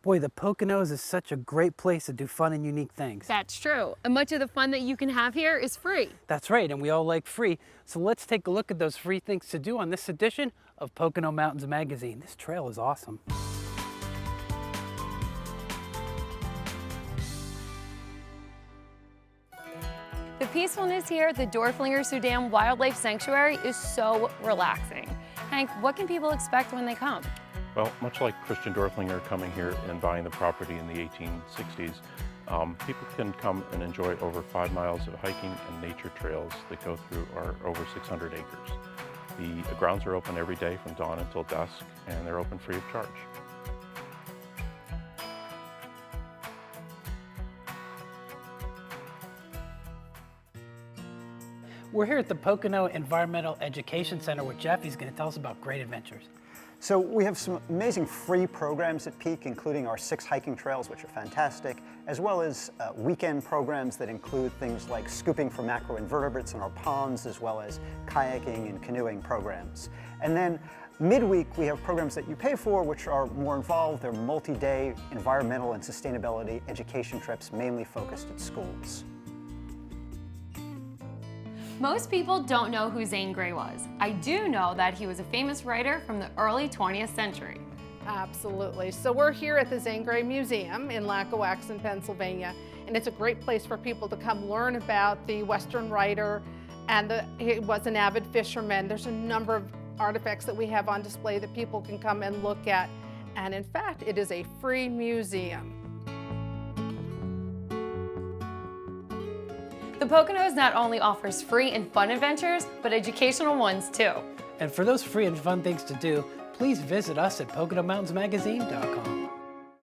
Boy, the Poconos is such a great place to do fun and unique things. That's true. And much of the fun that you can have here is free. That's right, and we all like free. So let's take a look at those free things to do on this edition of Pocono Mountains Magazine. This trail is awesome. The peacefulness here at the Dorflinger Suydam Wildlife Sanctuary is so relaxing. Hank, what can people expect when they come? Well, much like Christian Dorflinger coming here and buying the property in the 1860s, people can come and enjoy over 5 miles of hiking and nature trails that go through our over 600 acres. The grounds are open every day from dawn until dusk, and they're open free of charge. We're here at the Pocono Environmental Education Center with Jeff. He's going to tell us about great adventures. So we have some amazing free programs at Peak, including our 6 hiking trails, which are fantastic, as well as weekend programs that include things like scooping for macroinvertebrates in our ponds, as well as kayaking and canoeing programs. And then midweek, we have programs that you pay for, which are more involved. They're multi-day environmental and sustainability education trips, mainly focused at schools. Most people don't know who Zane Grey was. I do know that he was a famous writer from the early 20th century. Absolutely. So we're here at the Zane Grey Museum in Lackawaxen, Pennsylvania, and it's a great place for people to come learn about the Western writer, and he was an avid fisherman. There's a number of artifacts that we have on display that people can come and look at, and in fact, it is a free museum. The Poconos not only offers free and fun adventures, but educational ones too. And for those free and fun things to do, please visit us at PoconoMountainsMagazine.com.